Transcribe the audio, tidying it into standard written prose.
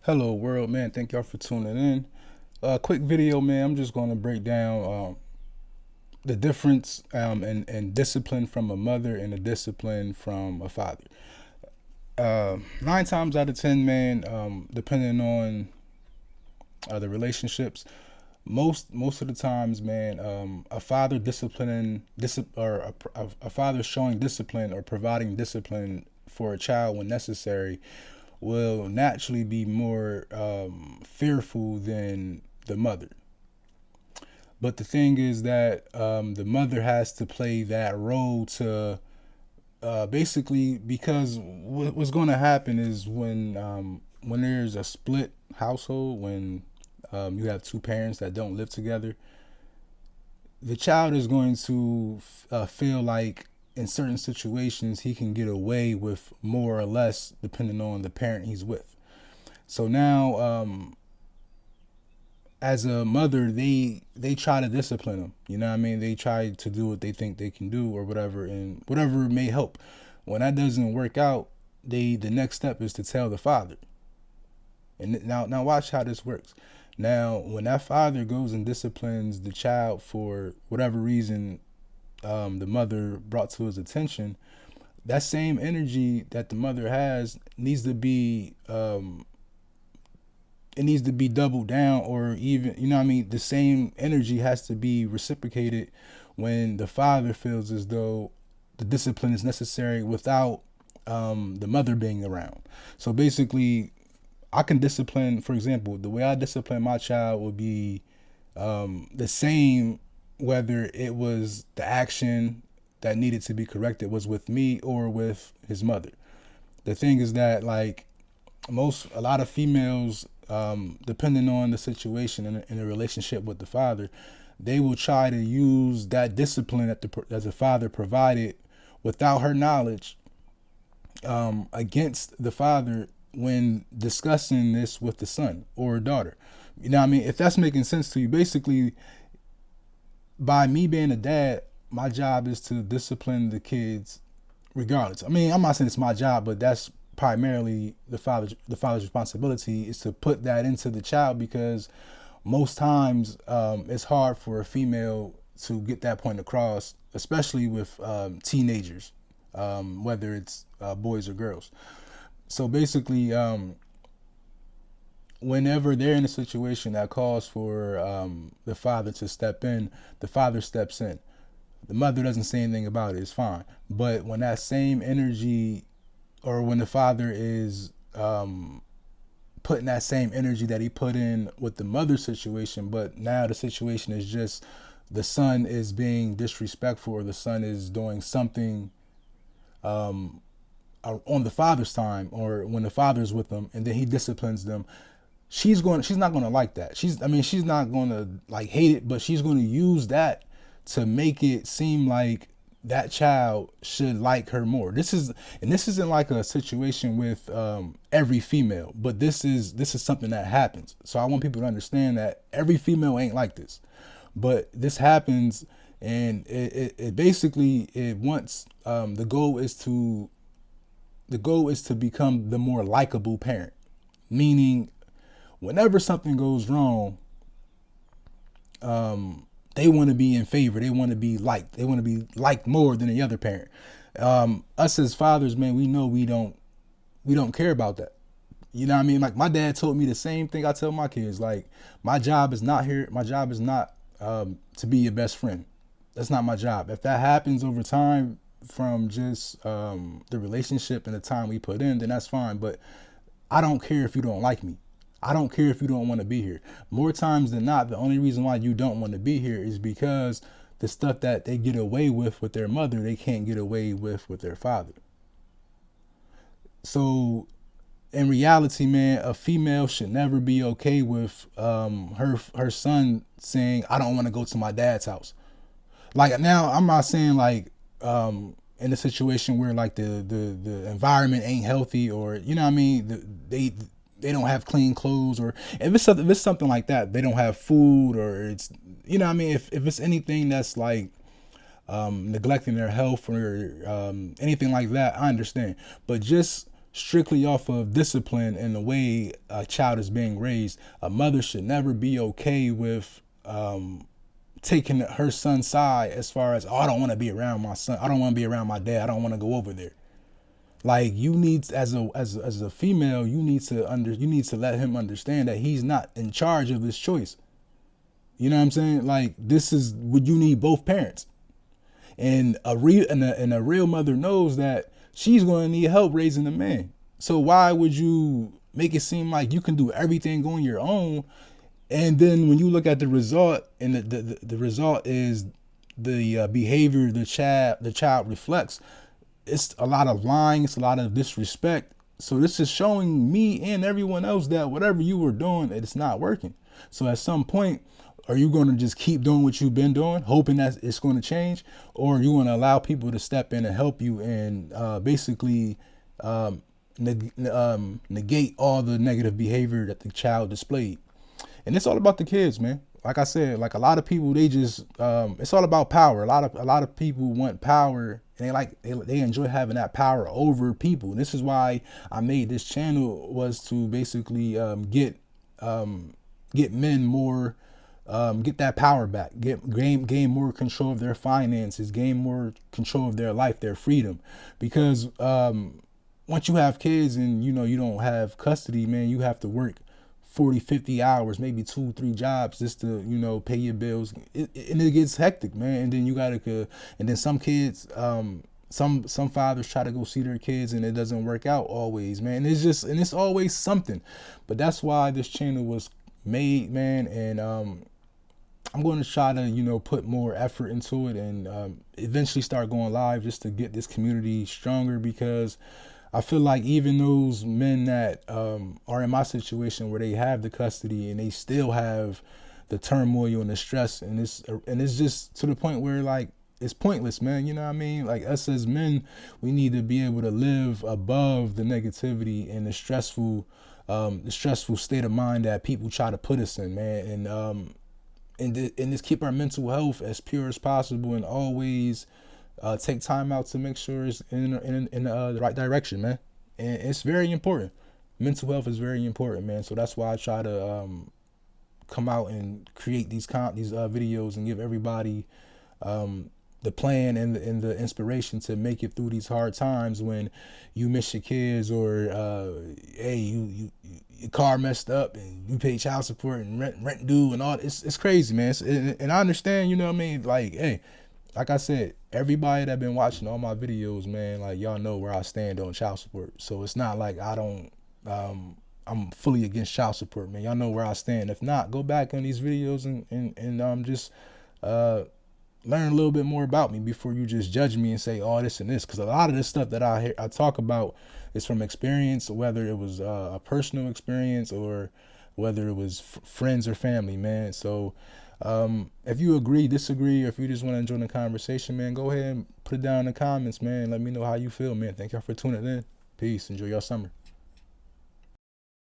Hello world, man. Thank y'all for tuning in. Quick video, man. I'm just going to break down the difference in discipline from a mother and the discipline from a father. 9 times out of 10, man, depending on the relationships, most of the times, man, a father a father showing discipline or providing discipline for a child when necessary will naturally be more fearful than the mother. But the thing is that the mother has to play that role to basically, because what's going to happen is when there's a split household, when you have two parents that don't live together, the child is going to feel like in certain situations he can get away with more or less depending on the parent he's with. So now, as a mother, they try to discipline them. You know what I mean? They try to do what they think they can do or whatever, and whatever may help. When that doesn't work out, the next step is to tell the father. And now watch how this works. Now, when that father goes and disciplines the child for whatever reason the mother brought to his attention, that same energy that the mother has needs to be it needs to be doubled down, or even, you know what I mean, the same energy has to be reciprocated when the father feels as though the discipline is necessary without the mother being around. So basically, I can discipline, for example, the way I discipline my child would be the same whether it was the action that needed to be corrected was with me or with his mother. The thing is that, like, a lot of females, depending on the situation in a relationship with the father, they will try to use that discipline that the father provided without her knowledge against the father when discussing this with the son or daughter. You know what I mean? If that's making sense to you, basically, by me being a dad, my job is to discipline the kids regardless. I mean, I'm not saying it's my job, but that's primarily the father's responsibility, is to put that into the child, because most times it's hard for a female to get that point across, especially with teenagers, whether it's boys or girls. So basically, whenever they're in a situation that calls for the father to step in, the father steps in. The mother doesn't say anything about it, it's fine. But when that same energy, or when the father is putting that same energy that he put in with the mother situation, but now the situation is just the son is being disrespectful, or the son is doing something on the father's time, or when the father's with them, and then he disciplines them, she's not going to like that. She's not going to like hate it, but she's going to use that to make it seem like that child should like her more. This isn't like a situation with every female, but this is something that happens. So I want people to understand that every female ain't like this, but this happens, and it basically, it wants the goal is to become the more likable parent. Meaning, whenever something goes wrong, they want to be in favor. They want to be liked. They want to be liked more than the other parent. Us as fathers, man, we know we don't care about that. You know what I mean? Like, my dad told me the same thing I tell my kids. Like, my job is not here. My job is not to be your best friend. That's not my job. If that happens over time from just the relationship and the time we put in, then that's fine. But I don't care if you don't like me. I don't care if you don't want to be here. More times than not, the only reason why you don't want to be here is because the stuff that they get away with their mother, they can't get away with their father. So in reality, man, a female should never be okay with her son saying, "I don't want to go to my dad's house." Like, now, I'm not saying like in a situation where, like, the environment ain't healthy, or, you know what I mean, they don't have clean clothes, or if it's something like that, they don't have food, or it's, you know what I mean, if it's anything that's like neglecting their health, or anything like that, I understand. But just strictly off of discipline and the way a child is being raised. A mother should never be okay with taking her son's side as far as, oh, I don't want to be around my son. I don't want to be around my dad. I don't want to go over there. Like, you need, as a female, you need to let him understand that he's not in charge of his choice. You know what I'm saying? Like, this is what you need, both parents. And a real mother knows that she's going to need help raising a man. So why would you make it seem like you can do everything on your own? And then when you look at the result, and the result is the behavior the child reflects, it's a lot of lying, it's a lot of disrespect. So this is showing me and everyone else that whatever you were doing, it's not working. So at some point, are you going to just keep doing what you've been doing, hoping that it's going to change? Or are you going to allow people to step in and help you and basically negate all the negative behavior that the child displayed? And it's all about the kids, man. Like I said, like a lot of people, they just it's all about power. A lot of people want power, and they enjoy having that power over people. And this is why I made this channel, was to basically get men more, get that power back, gain more control of their finances, gain more control of their life, their freedom. Because once you have kids and you don't have custody, man, you have to work 40, 50 hours, maybe 2-3 jobs just to, pay your bills. And it gets hectic, man. And then you gotta, and then some kids, some fathers try to go see their kids and it doesn't work out always, man. And it's always something. But that's why this channel was made, man. And I'm going to try to, put more effort into it and eventually start going live just to get this community stronger, because I feel like even those men that are in my situation where they have the custody and they still have the turmoil and the stress, and it's just to the point where, like, it's pointless, man. You know what I mean? Like, us as men, we need to be able to live above the negativity and the stressful state of mind that people try to put us in, man. And just keep our mental health as pure as possible, and always take time out to make sure it's in the right direction, man. And it's very important. Mental health is very important, man. So that's why I try to come out and create these videos and give everybody the plan and the inspiration to make it through these hard times when you miss your kids, or hey, your car messed up and you pay child support and rent due and all. It's crazy, man. And I understand, you know what I mean? Like, hey, like I said, everybody that been watching all my videos, man, like, y'all know where I stand on child support. So it's not like I'm fully against child support, man. Y'all know where I stand. If not, go back on these videos and just learn a little bit more about me before you just judge me and say, oh, this and this. Because a lot of this stuff that I talk about is from experience, whether it was a personal experience or whether it was friends or family, man. So if you agree, disagree, or if you just want to join the conversation, man, go ahead and put it down in the comments, man. Let me know how you feel, man. Thank y'all for tuning in. Peace. Enjoy your summer.